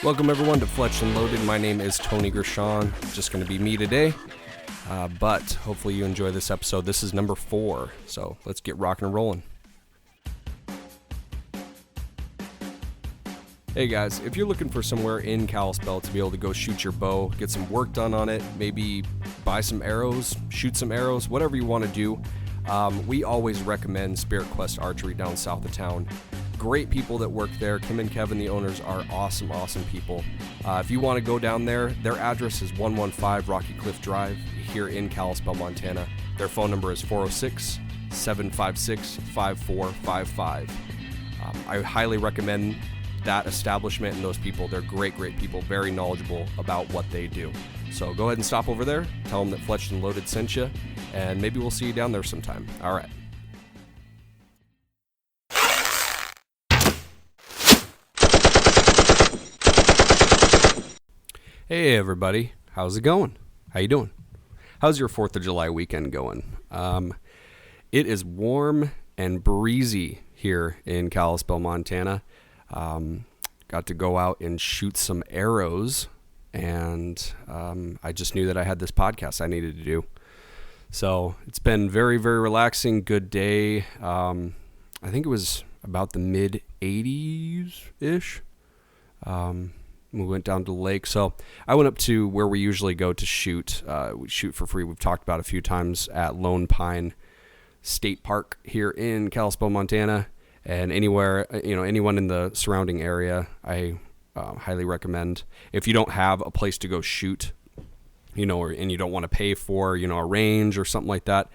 Welcome everyone to Fletched and Loaded. My name is Tony Gershon. Just going to be me today, but hopefully you enjoy this episode. This is number 4, so let's get rocking and rolling. Hey guys, if you're looking for somewhere in Kalispell to be able to go shoot your bow, get some work done on it, maybe buy some arrows, shoot some arrows, whatever you want to do, we always recommend Spirit Quest Archery down south of town. Great people that work there. Kim and Kevin, the owners, are awesome people. If you want to go down there, their address is 115 Rocky Cliff Drive here in Kalispell, Montana. Their phone number is 406-756-5455. I highly recommend that establishment and those people. They're great people, very knowledgeable about what they do. So go ahead and stop over there, tell them that Fletched and Loaded sent you, and maybe we'll see you down there sometime. All right. Hey everybody, how's it going? How you doing? How's your 4th of July weekend going? It is warm and breezy here in Kalispell, Montana. Got to go out and shoot some arrows, and I just knew that I had this podcast I needed to do. So it's been very relaxing, good day. I think it was about the mid 80s-ish. We went down to the lake. So I went up to where we usually go to shoot. We shoot for free. We've talked about a few times at Lone Pine State Park here in Kalispell, Montana. And anywhere, anyone in the surrounding area, I highly recommend. If you don't have a place to go shoot, and you don't want to pay for, a range or something like that,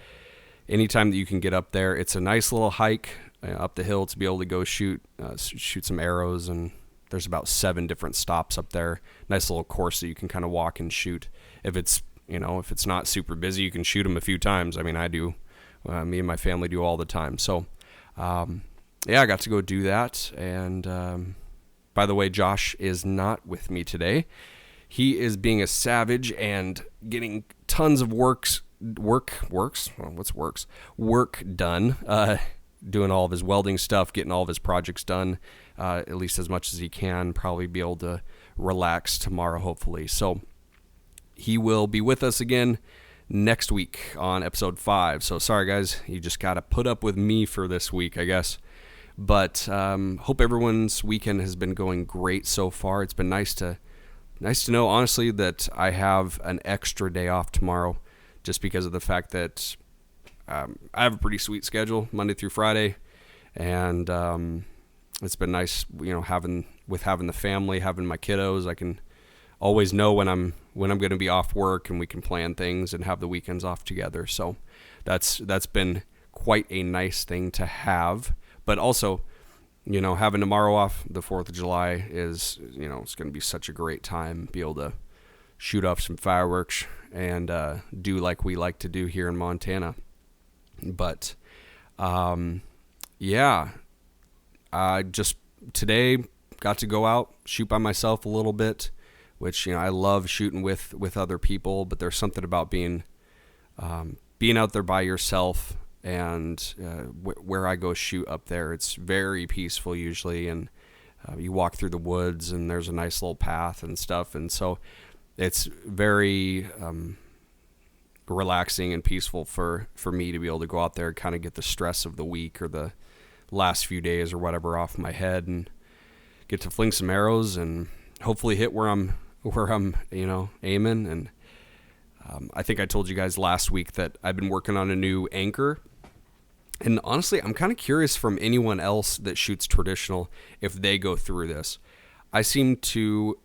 anytime that you can get up there, it's a nice little hike up the hill to be able to go shoot some arrows. And there's about 7 different stops up there. Nice little course that you can kind of walk and shoot. If it's not super busy, you can shoot them a few times. I mean, I do. Me and my family do all the time. So, yeah, I got to go do that. And by the way, Josh is not with me today. He is being a savage and getting tons of work done, doing all of his welding stuff, getting all of his projects done, at least as much as he can, probably be able to relax tomorrow, hopefully. So he will be with us again next week on episode 5. So sorry, guys, you just got to put up with me for this week, I guess. But hope everyone's weekend has been going great so far. It's been nice to know, honestly, that I have an extra day off tomorrow, just because of the fact that I have a pretty sweet schedule, Monday through Friday, and it's been nice, having the family, having my kiddos. I can always know when I'm going to be off work, and we can plan things and have the weekends off together. So that's been quite a nice thing to have. But also, having tomorrow off, the 4th of July, is, it's going to be such a great time, be able to shoot off some fireworks and do like we like to do here in Montana. But, yeah, I just today got to go out, shoot by myself a little bit, which, I love shooting with other people, but there's something about being out there by yourself. And where I go shoot up there, it's very peaceful usually, and you walk through the woods, and there's a nice little path and stuff, and so it's very relaxing and peaceful for me to be able to go out there and kind of get the stress of the week or the last few days or whatever off my head, and get to fling some arrows and hopefully hit where I'm aiming. And I think I told you guys last week that I've been working on a new anchor. And honestly, I'm kind of curious from anyone else that shoots traditional if they go through this. I seem to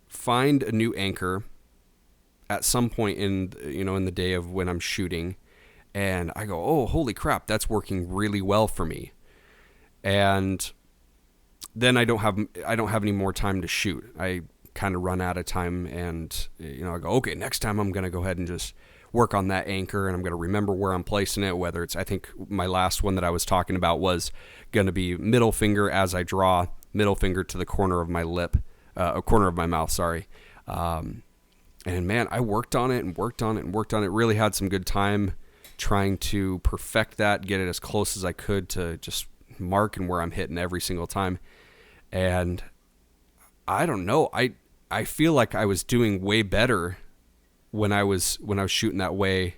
find a new anchor at some point in the day of when I'm shooting, and I go, "Oh, holy crap, that's working really well for me." And then I don't have any more time to shoot. I kind of run out of time, and I go, "Okay, next time I'm going to go ahead and just work on that anchor, and I'm going to remember where I'm placing it, whether it's," I think my last one that I was talking about was going to be middle finger as I draw, middle finger to the corner of my lip, corner of my mouth, sorry. And man, I worked on it, really had some good time trying to perfect that, get it as close as I could to just marking where I'm hitting every single time. And I don't know. I feel like I was doing way better when I was shooting that way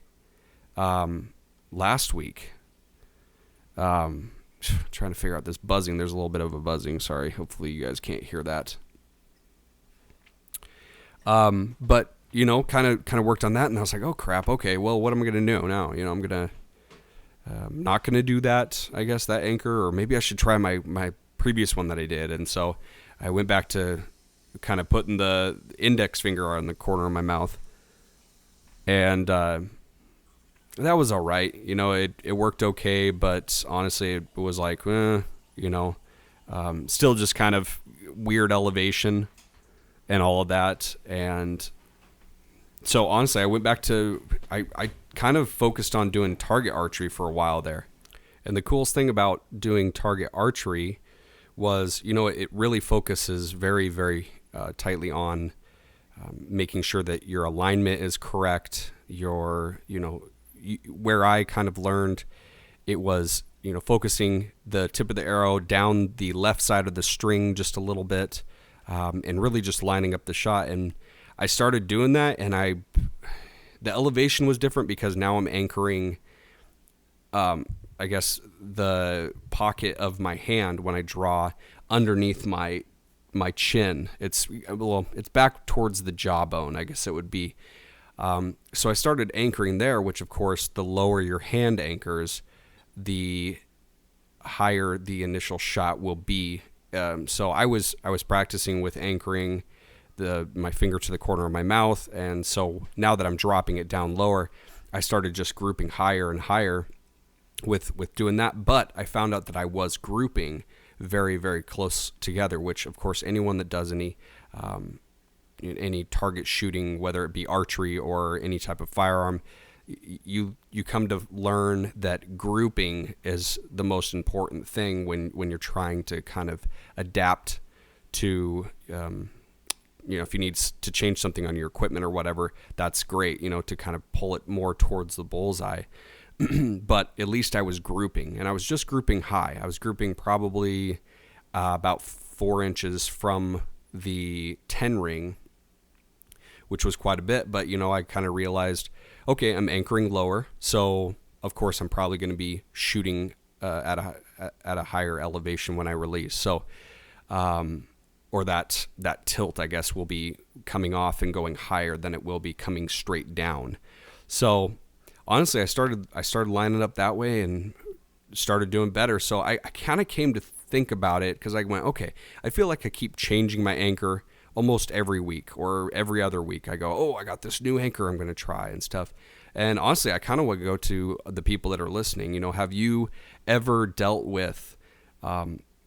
last week. Trying to figure out this buzzing. There's a little bit of a buzzing. Sorry. Hopefully you guys can't hear that. But kind of worked on that, and I was like, oh crap. Okay, well, what am I gonna do now? I'm gonna not gonna do that. I guess that anchor, or maybe I should try my previous one that I did. And so I went back to kind of putting the index finger on the corner of my mouth, and that was all right. It worked okay, but honestly, it was like, still just kind of weird elevation and all of that. And so honestly, I went back to, I kind of focused on doing target archery for a while there. And the coolest thing about doing target archery was, it really focuses very, very tightly on making sure that your alignment is correct. Where I kind of learned it was, focusing the tip of the arrow down the left side of the string just a little bit, and really just lining up the shot. And I started doing that, and the elevation was different because now I'm anchoring, I guess, the pocket of my hand when I draw underneath my chin. It's back towards the jawbone, I guess it would be. So I started anchoring there, which of course, the lower your hand anchors, the higher the initial shot will be. So I was practicing with anchoring my finger to the corner of my mouth, and so now that I'm dropping it down lower, I started just grouping higher and higher with doing that. But I found out that I was grouping very, very close together, which of course anyone that does any target shooting, whether it be archery or any type of firearm, you come to learn that grouping is the most important thing when you're trying to kind of adapt to, if you need to change something on your equipment or whatever, that's great, to kind of pull it more towards the bullseye. But at least I was grouping, and I was just grouping high. I was grouping probably about 4 inches from the 10 ring, which was quite a bit. But, I kind of realized, okay, I'm anchoring lower. So, of course, I'm probably going to be shooting at a higher elevation when I release. So, or that tilt, I guess, will be coming off and going higher than it will be coming straight down. So, honestly, I started lining up that way and started doing better. So I kind of came to think about it because I went, okay, I feel like I keep changing my anchor almost every week or every other week. I go, oh, I got this new anchor I'm going to try and stuff. And honestly, I kind of want to go to the people that are listening. Have you ever dealt with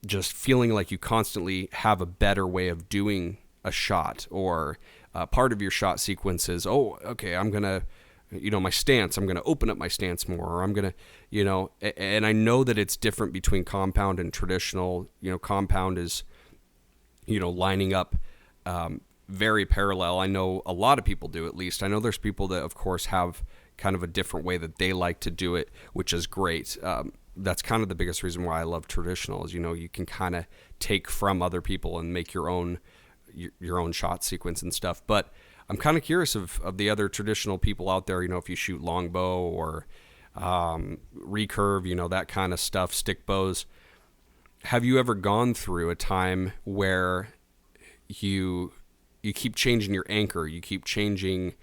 just feeling like you constantly have a better way of doing a shot, or part of your shot sequence is, oh, okay, I'm going to, my stance, I'm going to open up my stance more, or I'm going to, and I know that it's different between compound and traditional. Compound is, lining up very parallel. I know a lot of people do, at least. I know there's people that, of course, have kind of a different way that they like to do it, which is great. That's kind of the biggest reason why I love traditional is, you can kind of take from other people and make your own shot sequence and stuff. But I'm kind of curious of the other traditional people out there, if you shoot longbow or recurve, that kind of stuff, stick bows. Have you ever gone through a time where you keep changing your anchor, you keep changing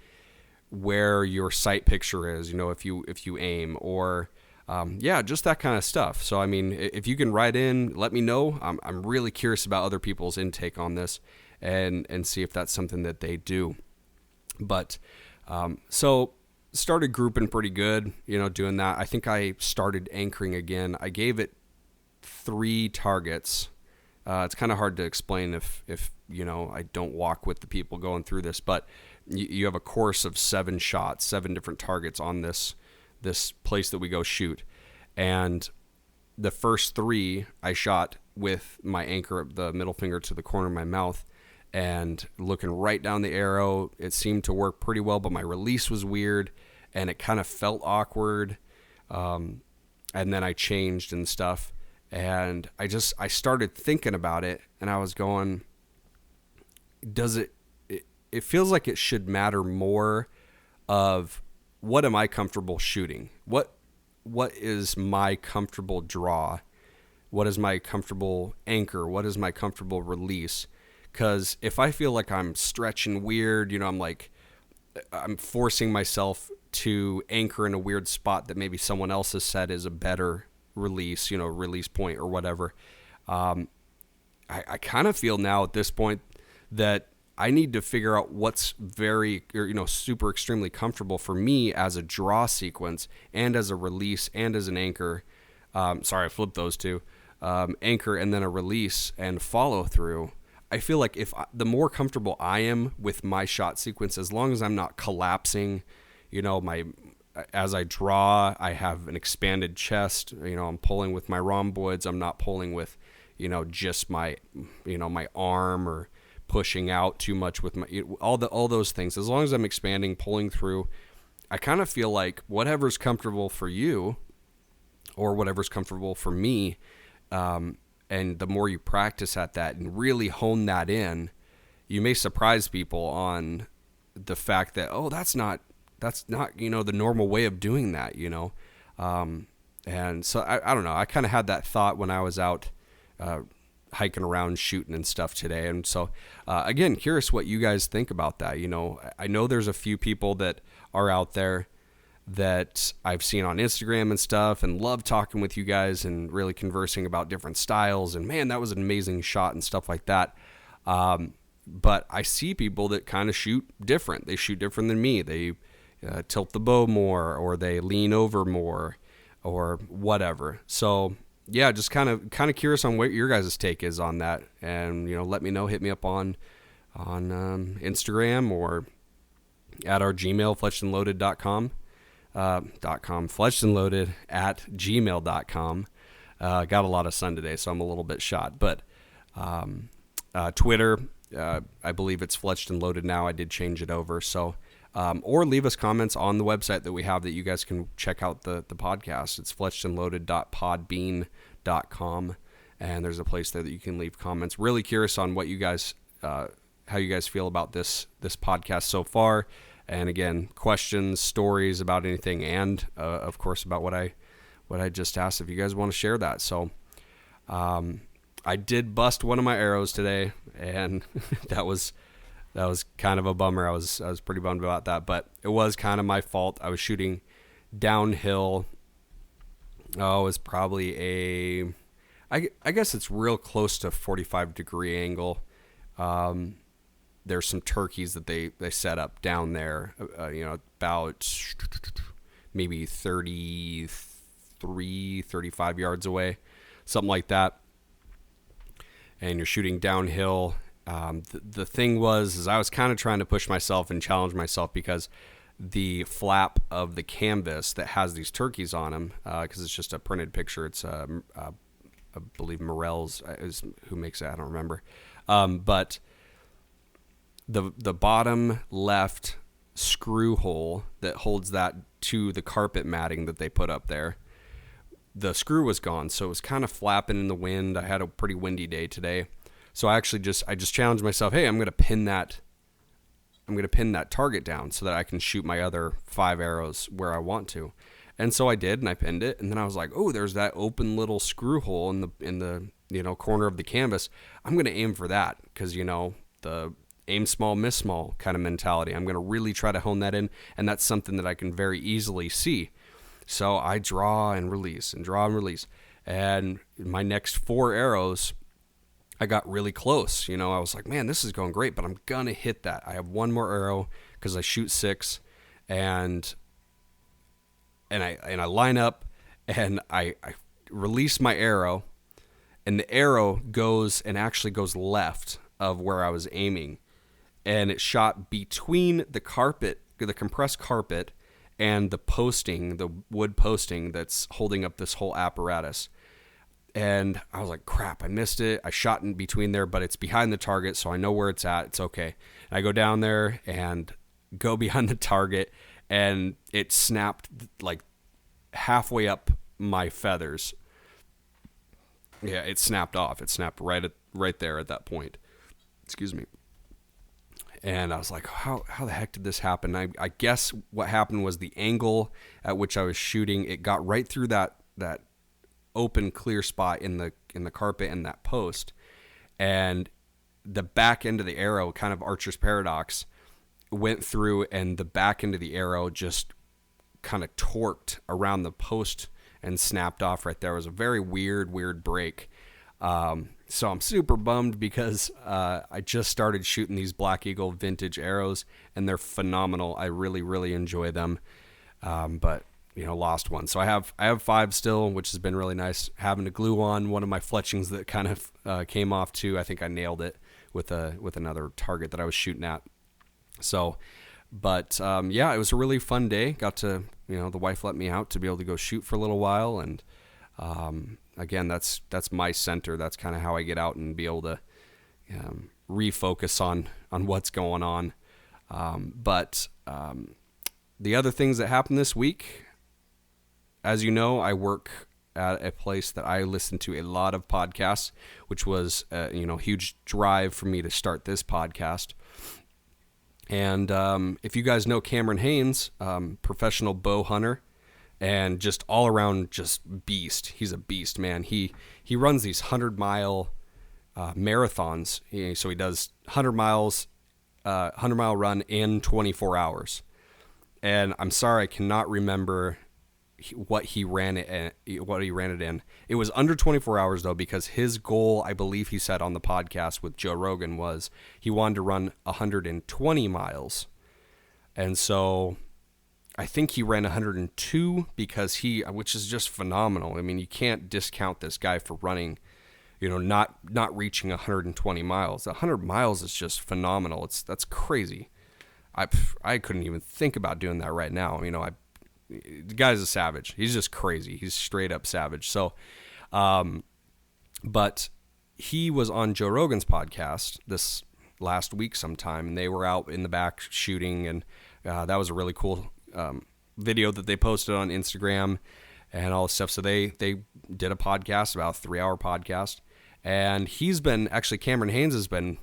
where your sight picture is, if you aim, or just that kind of stuff. So, I mean, if you can write in, let me know. I'm really curious about other people's intake on this and see if that's something that they do. But so started grouping pretty good, doing that. I think I started anchoring again. I gave it 3 targets. It's kind of hard to explain if I don't walk with the people going through this, but you have a course of 7 shots, 7 different targets on this place that we go shoot. And the first 3 I shot with my anchor, the middle finger to the corner of my mouth, and looking right down the arrow. It seemed to work pretty well, but my release was weird and it kind of felt awkward. And then I changed and stuff, and I started thinking about it, and I was going, does it feels like it should matter more of what am I comfortable shooting? What is my comfortable draw? What is my comfortable anchor? What is my comfortable release? Because if I feel like I'm stretching weird, I'm forcing myself to anchor in a weird spot that maybe someone else has said is a better release, release point or whatever. I kind of feel now at this point that I need to figure out what's super extremely comfortable for me as a draw sequence and as a release and as an anchor. Sorry, I flipped those two. Anchor and then a release and follow through. I feel like the more comfortable I am with my shot sequence, as long as I'm not collapsing, as I draw, I have an expanded chest. I'm pulling with my rhomboids. I'm not pulling with, just my arm or pushing out too much with all those things. As long as I'm expanding, pulling through, I kind of feel like whatever's comfortable for you or whatever's comfortable for me, and the more you practice at that and really hone that in, you may surprise people on the fact that, that's not the normal way of doing that, and so I don't know. I kind of had that thought when I was out hiking around shooting and stuff today. And so, again, curious what you guys think about that. I know there's a few people that are out there that I've seen on Instagram and stuff and love talking with you guys and really conversing about different styles. And man, that was an amazing shot and stuff like that. But I see people that kind of shoot different. They shoot different than me. They tilt the bow more, or they lean over more, or whatever. So yeah, just kind of curious on what your guys' take is on that, and let me know. Hit me up on Instagram or at our Gmail, fletchedandloaded.com, fletchedandloaded at gmail.com. Got a lot of sun today, so I'm a little bit shot. But Twitter, I believe it's Fletched and Loaded now. I did change it over, so. Or leave us comments on the website that we have that you guys can check out the podcast. It's fletchedandloaded.podbean.com, and there's a place there that you can leave comments. Really curious on what you guys, how you guys feel about this podcast so far. And again, questions, stories about anything, and of course about what I just asked. If you guys want to share that, so I did bust one of my arrows today, and that was kind of a bummer. I was pretty bummed about that, but it was kind of my fault. I was shooting downhill. Oh, it's probably I guess it's real close to 45-degree angle. There's some turkeys that they set up down there, about maybe 33, 35 yards away, something like that. And you're shooting downhill. The thing was I was kind of trying to push myself and challenge myself, because the flap of the canvas that has these turkeys on them, because it's just a printed picture. It's I believe Morel's is who makes it. I don't remember. But the bottom left screw hole that holds that to the carpet matting that they put up there, the screw was gone, so it was kind of flapping in the wind. I had a pretty windy day today. So I just challenged myself. Hey, I'm going to pin that target down so that I can shoot my other 5 arrows where I want to. And so I did, and I pinned it. And then I was like, oh, there's that open little screw hole in the corner of the canvas. I'm going to aim for that, because the aim small, miss small kind of mentality. I'm going to really try to hone that in, and that's something that I can very easily see. So I draw and release and draw and release. And my next 4 arrows, I got really close. I was like, man, this is going great, but I'm going to hit that. I have one more arrow because I shoot 6, and I line up, and I release my arrow, and the arrow goes left of where I was aiming, and it shot between the carpet, the compressed carpet, and the posting, the wood posting that's holding up this whole apparatus. And I was like, crap, I missed it. I shot in between there, but it's behind the target, so I know where it's at. It's okay. And I go down there and go behind the target, and it snapped like halfway up my feathers. Yeah, it snapped off. It snapped right there at that point. Excuse me. And I was like, how the heck did this happen? I guess what happened was the angle at which I was shooting, it got right through that open clear spot in the carpet and that post. And the back end of the arrow, kind of Archer's paradox, went through, and the back end of the arrow just kind of torqued around the post and snapped off right there. It was a very weird break. So I'm super bummed because I just started shooting these Black Eagle vintage arrows, and they're phenomenal. I really enjoy them, but lost one. So I have 5 still, which has been really nice. Having to glue on one of my fletchings that kind of came off too. I think I nailed it with another target that I was shooting at. So, but yeah, it was a really fun day. Got to the wife let me out to be able to go shoot for a little while, and again, that's my center. That's kind of how I get out and be able to refocus on what's going on. But the other things that happened this week, as you know, I work at a place that I listen to a lot of podcasts, which was a huge drive for me to start this podcast. And if you guys know Cameron Haynes, professional bow hunter, and just all around just beast. He's a beast, man. He runs these 100-mile marathons. So he does 100 miles, 100-mile run in 24 hours. And I'm sorry, I cannot remember what he ran it in. It was under 24 hours though, because his goal, I believe he said on the podcast with Joe Rogan, was he wanted to run 120 miles. And so I think he ran 102 which is just phenomenal. I mean, you can't discount this guy for running, not reaching 120 miles. 100 miles is just phenomenal. That's crazy. I couldn't even think about doing that right now. The guy's a savage. He's just crazy. He's straight up savage. So, but he was on Joe Rogan's podcast this last week sometime, and they were out in the back shooting, and that was a really cool video that they posted on Instagram and all this stuff. So they did a podcast, about a 3-hour podcast, and Cameron Haynes has been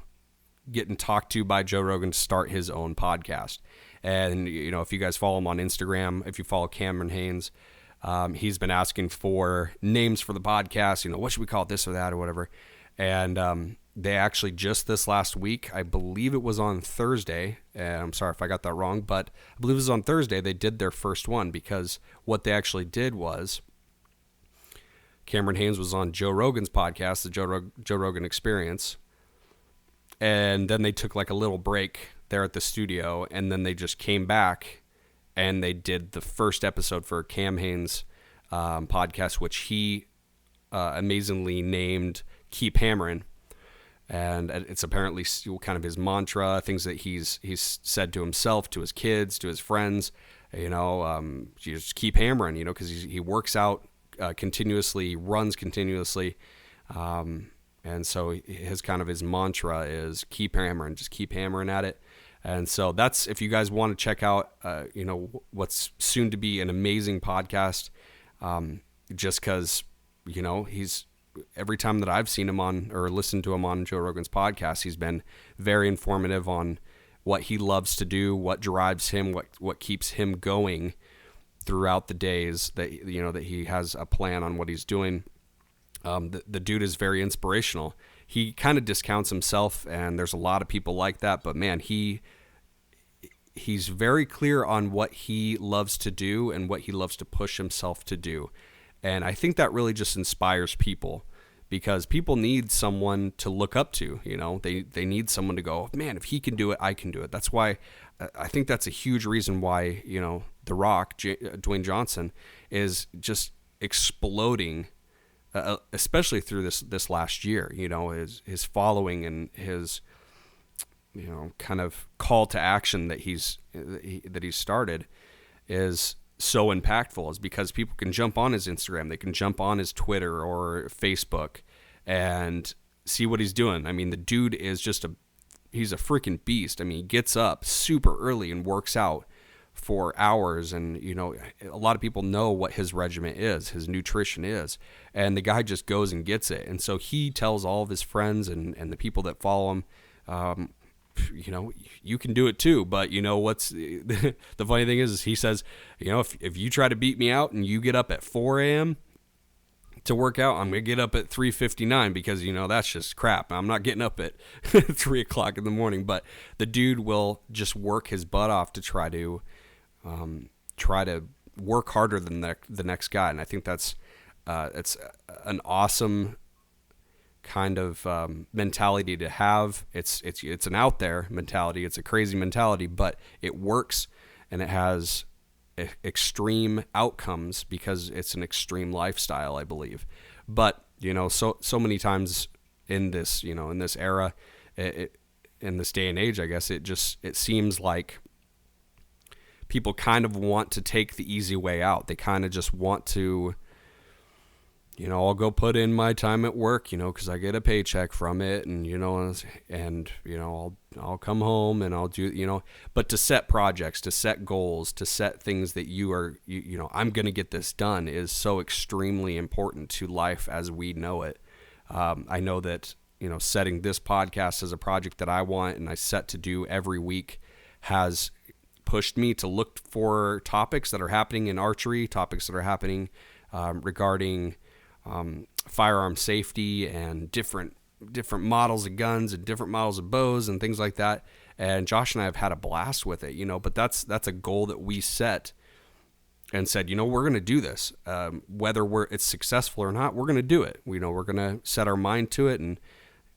getting talked to by Joe Rogan to start his own podcast. And if you guys follow him on Instagram, if you follow Cameron Haynes, he's been asking for names for the podcast, what should we call it, this or that or whatever. And they actually just this last week, I believe it was on Thursday, and I'm sorry if I got that wrong, but I believe it was on Thursday, they did their first one, because what they actually did was Cameron Haynes was on Joe Rogan's podcast, the Joe Rogan Experience, and then they took like a little break there at the studio, and then they just came back and they did the first episode for Cam Haynes' podcast, which he amazingly named Keep Hammering. And it's apparently kind of his mantra, things that he's said to himself, to his kids, to his friends, you just keep hammering, because he works out continuously, runs continuously. And so his mantra is keep hammering, just keep hammering at it. And so that's, if you guys want to check out, what's soon to be an amazing podcast, just because, he's, every time that I've seen him on or listened to him on Joe Rogan's podcast, he's been very informative on what he loves to do, what drives him, what keeps him going throughout the days that, that he has a plan on what he's doing. The dude is very inspirational. He kind of discounts himself, and there's a lot of people like that, but man, he's very clear on what he loves to do and what he loves to push himself to do. And I think that really just inspires people, because people need someone to look up to. They need someone to go, man, if he can do it, I can do it. That's why I think that's a huge reason why, The Rock, Dwayne Johnson, is just exploding, especially through this last year. His following and his kind of call to action that he's started is so impactful, is because people can jump on his Instagram, they can jump on his Twitter or Facebook and see what he's doing. I mean, the dude is he's a freaking beast. I mean, he gets up super early and works out for hours, and a lot of people know what his regimen is, his nutrition is, and the guy just goes and gets it. And so he tells all of his friends and the people that follow him, you can do it too. But what's the funny thing is he says, if you try to beat me out and you get up at 4 a.m. to work out, I'm going to get up at 3:59 because, that's just crap. I'm not getting up at 3 o'clock in the morning, but the dude will just work his butt off to try to work harder than the next guy. And I think it's an awesome kind of mentality to have. It's an out there mentality. It's a crazy mentality, but it works, and it has extreme outcomes because it's an extreme lifestyle, I believe. But so many times in this in this era, in this day and age, I guess it seems like people kind of want to take the easy way out. They kind of just want to, I'll go put in my time at work, because I get a paycheck from it, and I'll come home and I'll do, but to set projects, to set goals, to set things that I'm going to get this done is so extremely important to life as we know it. I know that, setting this podcast as a project that I want and I set to do every week has pushed me to look for topics that are happening in archery, topics that are happening regarding firearm safety and different models of guns and different models of bows and things like that. And Josh and I have had a blast with it, but that's a goal that we set and said, we're going to do this. Whether it's successful or not, we're going to do it. We're going to set our mind to it and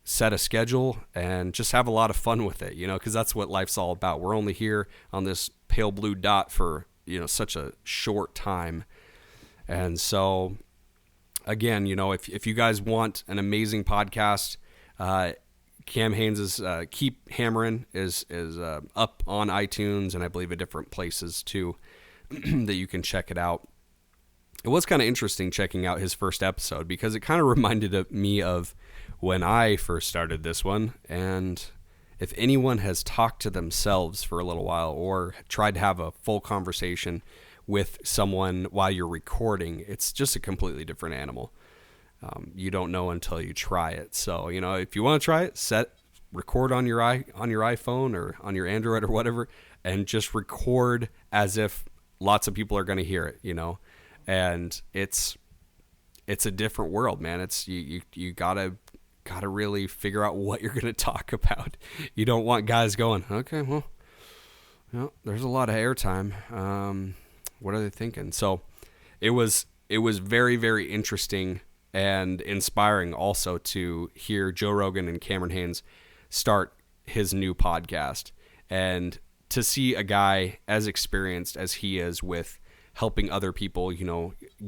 set a schedule and just have a lot of fun with it, because that's what life's all about. We're only here on this pale blue dot for, such a short time. And so again, if you guys want an amazing podcast, Cam Haynes' Keep Hammering is up on iTunes and I believe at different places too that you can check it out. It was kind of interesting checking out his first episode because it kind of reminded me of when I first started this one. And if anyone has talked to themselves for a little while or tried to have a full conversation with someone while you're recording, it's just a completely different animal. You don't know until you try it. So, if you want to try it, record on your iPhone or on your Android or whatever, and just record as if lots of people are going to hear it, and it's a different world, man. It's you gotta really figure out what you're going to talk about. You don't want guys going, okay, well, there's a lot of airtime. What are they thinking? So it was very, very interesting and inspiring also to hear Joe Rogan and Cameron Haynes start his new podcast, and to see a guy as experienced as he is with helping other people,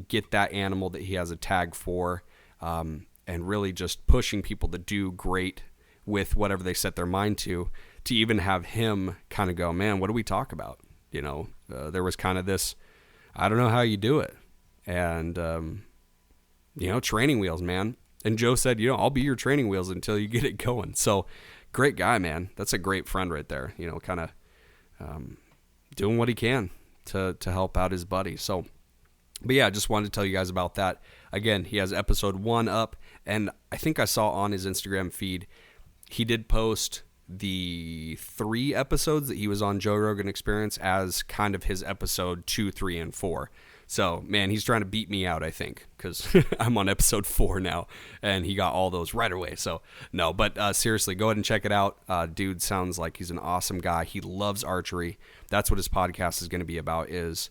get that animal that he has a tag for, and really just pushing people to do great with whatever they set their mind to even have him kind of go, man, what do we talk about? There was kind of this, I don't know how you do it. And, training wheels, man. And Joe said, I'll be your training wheels until you get it going. So great guy, man. That's a great friend right there, kind of doing what he can to help out his buddy. So, but yeah, I just wanted to tell you guys about that. Again, he has episode 1 up, and I think I saw on his Instagram feed, he did post the 3 episodes that he was on Joe Rogan Experience as kind of his episode 2, 3, and 4. So, man, he's trying to beat me out, I think, because I'm on episode 4 now, and he got all those right away. So, no, but seriously, go ahead and check it out. Dude sounds like he's an awesome guy. He loves archery. That's what his podcast is going to be about is,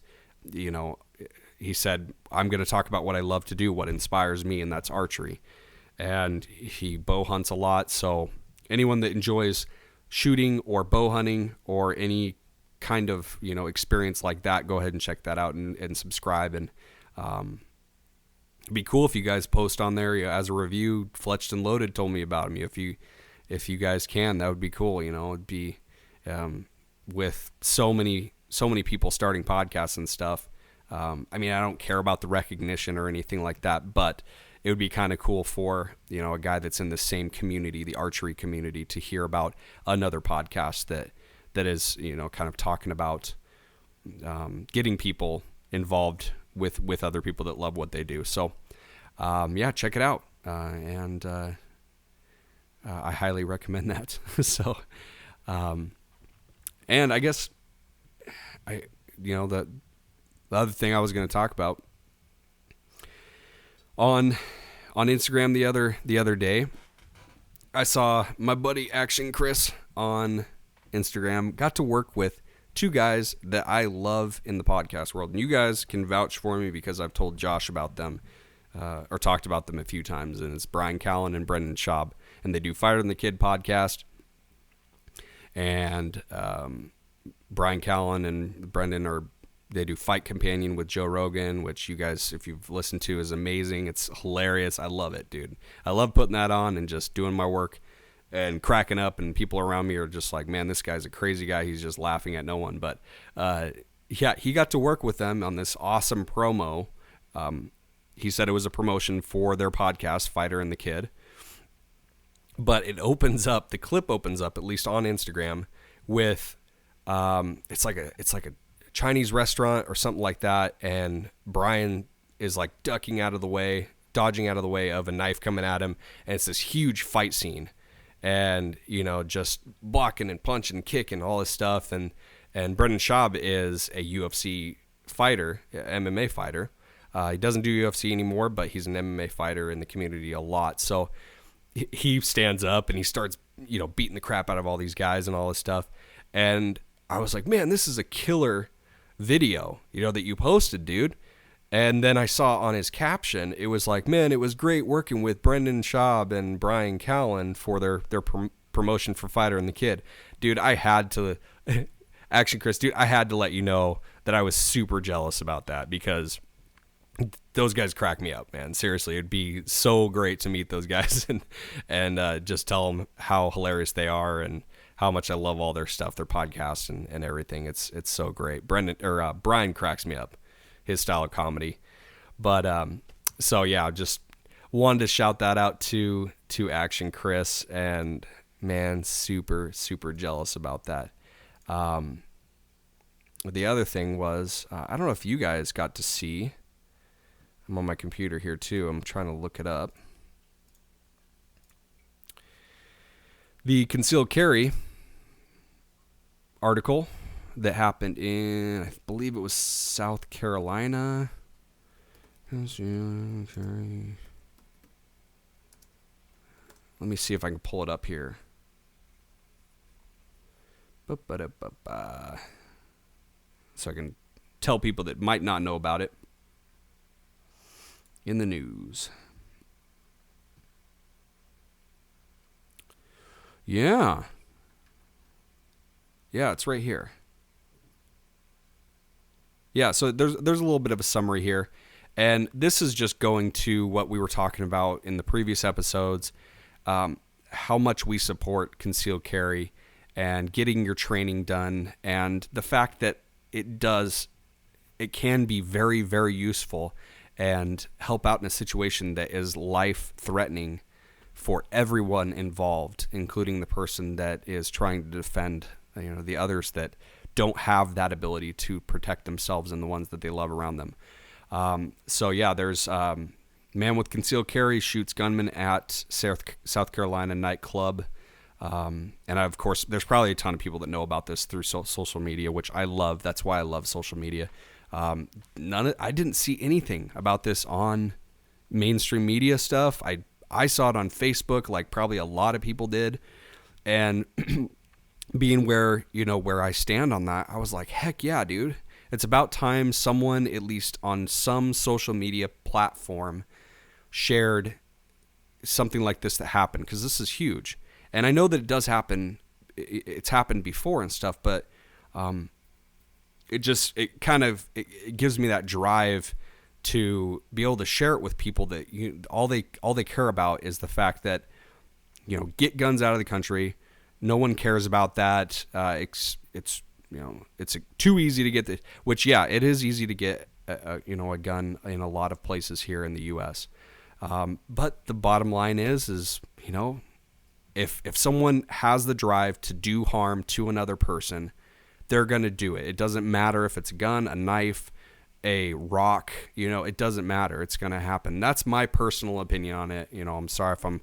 he said, I'm going to talk about what I love to do, what inspires me, and that's archery. And he bow hunts a lot, so anyone that enjoys shooting or bow hunting or any kind of experience like that, go ahead and check that out and subscribe. And it'd be cool if you guys post on there as a review. Fletched and Loaded told me about him. If you guys can, that would be cool. It'd be with so many people starting podcasts and stuff. I don't care about the recognition or anything like that, but it would be kind of cool for, a guy that's in the same community, the archery community, to hear about another podcast that is, kind of talking about getting people involved with other people that love what they do. So, check it out. And I highly recommend that. So, And I guess the other thing I was going to talk about on Instagram the other day, I saw my buddy Action Chris on Instagram got to work with two guys that I love in the podcast world. And you guys can vouch for me because I've told Josh about them or talked about them a few times. And it's Brian Callen and Brendan Schaub. And they do Fighter and the Kid podcast. And Brian Callen and Brendan they do Fight Companion with Joe Rogan, which you guys, if you've listened to, is amazing. It's hilarious. I love it, dude. I love putting that on and just doing my work and cracking up, and people around me are just like, man, this guy's a crazy guy. He's just laughing at no one. But yeah, he got to work with them on this awesome promo. He said it was a promotion for their podcast, Fighter and the Kid. But it opens up, the clip opens up, at least on Instagram, with it's like a Chinese restaurant or something like that, and Brian is like dodging out of the way of a knife coming at him, and it's this huge fight scene. And, just blocking and punching and kicking, all this stuff. And Brendan Schaub is a UFC fighter, MMA fighter. He doesn't do UFC anymore, but he's an MMA fighter in the community a lot. So he stands up and he starts, beating the crap out of all these guys and all this stuff. And I was like, man, this is a killer video, that you posted, dude. And then I saw on his caption, it was like, man, it was great working with Brendan Schaub and Brian Callen for their promotion for Fighter and the Kid. Dude, I had to, Action Chris, dude, I had to let you know that I was super jealous about that because those guys crack me up, man. Seriously, it'd be so great to meet those guys and just tell them how hilarious they are and how much I love all their stuff, their podcasts and everything. It's so great. Brian cracks me up. His style of comedy. But so yeah, just wanted to shout that out to Action Chris, and man, super jealous about that. The other thing was, I don't know if you guys got to see, I'm on my computer here too, I'm trying to look it up. The concealed carry article that happened in, I believe it was South Carolina. Let me see if I can pull it up here. So I can tell people that might not know about it. In the news. Yeah. Yeah, it's right here. Yeah, so there's a little bit of a summary here, and this is just going to what we were talking about in the previous episodes, how much we support concealed carry and getting your training done, and the fact that it can be very, very useful and help out in a situation that is life-threatening for everyone involved, including the person that is trying to defend, the others that don't have that ability to protect themselves and the ones that they love around them. So yeah, there's man with concealed carry shoots gunman at South Carolina nightclub. And of course, there's probably a ton of people that know about this through social media, which I love. That's why I love social media. I didn't see anything about this on mainstream media stuff. I saw it on Facebook, like probably a lot of people did. And being where I stand on that, I was like, heck yeah, dude. It's about time someone, at least on some social media platform, shared something like this that happened, because this is huge. And I know that it does happen. It's happened before and stuff, but it gives me that drive to be able to share it with people that all they care about is the fact that, get guns out of the country. No one cares about that. It's too easy to get which, yeah, it is easy to get a gun in a lot of places here in the U.S. But the bottom line is if someone has the drive to do harm to another person, they're going to do it. It doesn't matter if it's a gun, a knife, a rock, it doesn't matter. It's going to happen. That's my personal opinion on it. I'm sorry if I'm,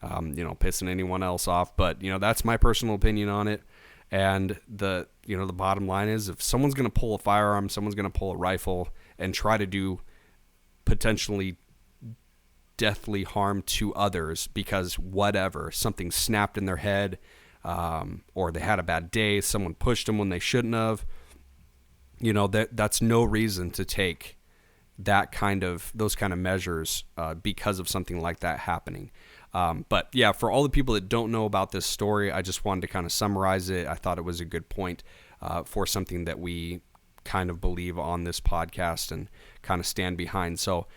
pissing anyone else off, but that's my personal opinion on it. And the bottom line is, if someone's going to pull a firearm, someone's going to pull a rifle and try to do potentially deathly harm to others because something snapped in their head, or they had a bad day, someone pushed them when they shouldn't have, that's no reason to take those kind of measures because of something like that happening. But yeah, for all the people that don't know about this story, I just wanted to kind of summarize it. I thought it was a good point for something that we kind of believe on this podcast and kind of stand behind. So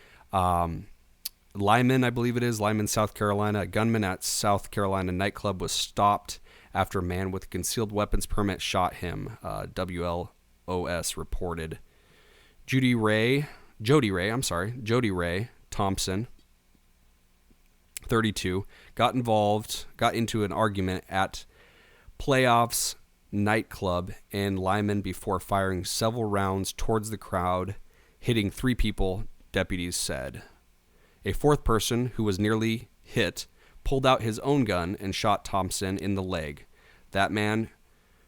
Lyman, I believe it is, Lyman, South Carolina, a gunman at South Carolina nightclub was stopped after a man with a concealed weapons permit shot him, WLOS reported. Jody Ray Thompson, 32, got into an argument at Playoffs nightclub in Lyman before firing several rounds towards the crowd, hitting 3 people, deputies said. A fourth person, who was nearly hit, pulled out his own gun and shot Thompson in the leg. That man,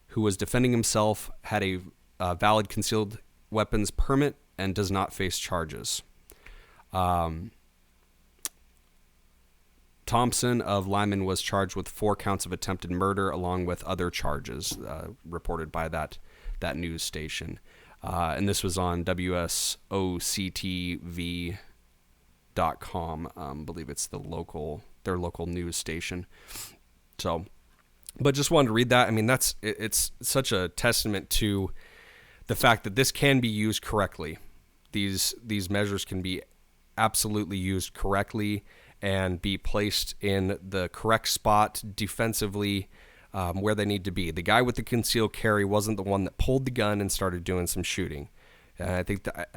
who was defending himself, had a valid concealed weapons permit and does not face charges. Thompson of Lyman was charged with 4 counts of attempted murder along with other charges, reported by that news station. And this was on WSOCTV.com. I believe it's their local news station. So, but just wanted to read that. I mean, it's such a testament to the fact that this can be used correctly. These measures can be absolutely used correctly and be placed in the correct spot defensively, where they need to be. The guy with the concealed carry wasn't the one that pulled the gun and started doing some shooting. And I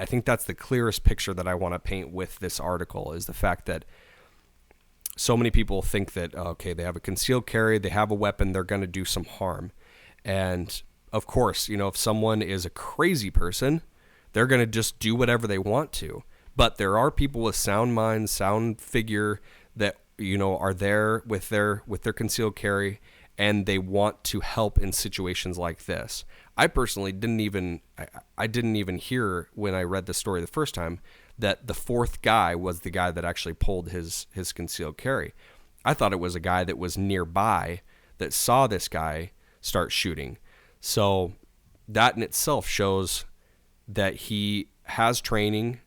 think that's the clearest picture that I want to paint with this article, is the fact that so many people think that, okay, they have a concealed carry, they have a weapon, they're going to do some harm. And of course, if someone is a crazy person, they're going to just do whatever they want to. But there are people with sound minds, sound figure that, are there with their concealed carry, and they want to help in situations like this. I personally didn't even hear, when I read the story the first time, that the fourth guy was the guy that actually pulled his concealed carry. I thought it was a guy that was nearby that saw this guy start shooting. So that in itself shows that he has training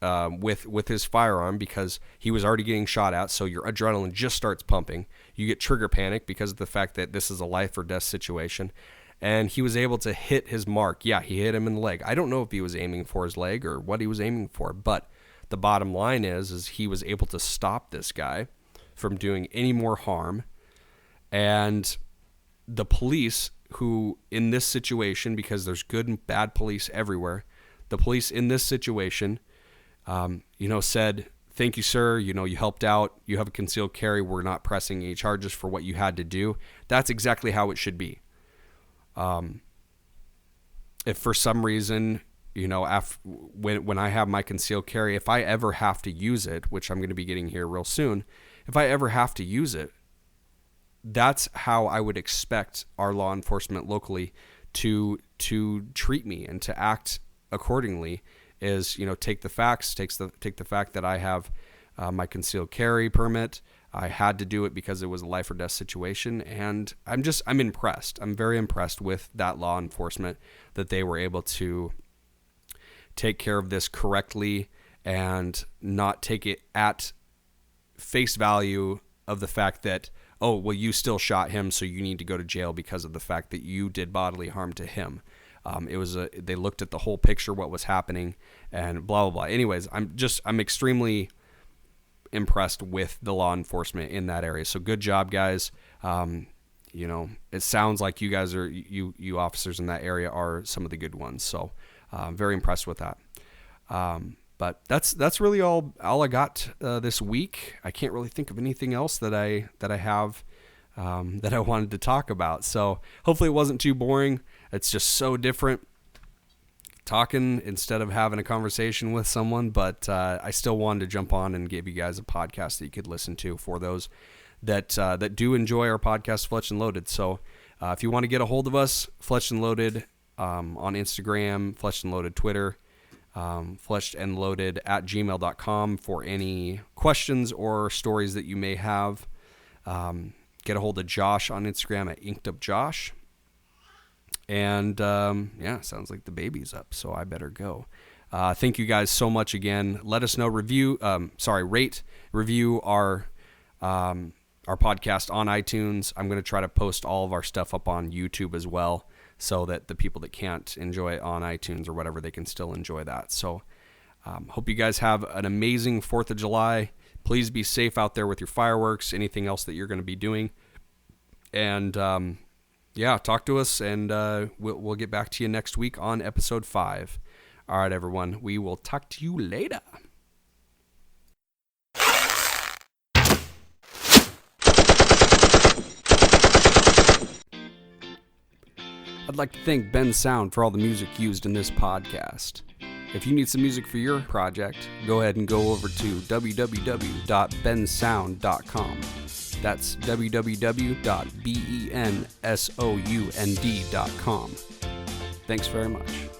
with his firearm, because he was already getting shot at, so your adrenaline just starts pumping. You get trigger panic because of the fact that this is a life or death situation, and he was able to hit his mark. Yeah, he hit him in the leg. I don't know if he was aiming for his leg or what he was aiming for, but the bottom line is he was able to stop this guy from doing any more harm. And the police, who in this situation, because there's good and bad police everywhere, the police in this situation said, "Thank you, sir. You helped out. You have a concealed carry. We're not pressing any charges for what you had to do." That's exactly how it should be. If for some reason, when I have my concealed carry, if I ever have to use it, which I'm going to be getting here real soon, if I ever have to use it, that's how I would expect our law enforcement locally to treat me and to act accordingly. Is, take the facts, take the fact that I have my concealed carry permit. I had to do it because it was a life or death situation, and I'm impressed. I'm very impressed with that law enforcement, that they were able to take care of this correctly and not take it at face value of the fact that, oh, well, you still shot him, so you need to go to jail because of the fact that you did bodily harm to him. They looked at the whole picture, what was happening, and blah, blah, blah. Anyways, I'm extremely impressed with the law enforcement in that area. So good job, guys. It sounds like you guys are, you officers in that area are some of the good ones. So very impressed with that. But that's really all I got this week. I can't really think of anything else that I have that I wanted to talk about. So hopefully it wasn't too boring. It's just so different talking instead of having a conversation with someone, but I still wanted to jump on and give you guys a podcast that you could listen to for those that do enjoy our podcast, Fletch and Loaded. So If you want to get a hold of us, Fletched and Loaded on Instagram, Fletched and Loaded Twitter, fletchedandloaded@gmail.com for any questions or stories that you may have. Get a hold of Josh on Instagram at InkedUpJosh. And sounds like the baby's up, so I better go. Thank you guys so much again. Let us know, rate, review our podcast on iTunes. I'm going to try to post all of our stuff up on YouTube as well, so that the people that can't enjoy it on iTunes or whatever, they can still enjoy that. So hope you guys have an amazing 4th of July. Please be safe out there with your fireworks, anything else that you're going to be doing. And talk to us, and we'll get back to you next week on episode 5. All right, everyone. We will talk to you later. I'd like to thank Ben Sound for all the music used in this podcast. If you need some music for your project, go ahead and go over to www.bensound.com. That's www.bensound.com. Thanks very much.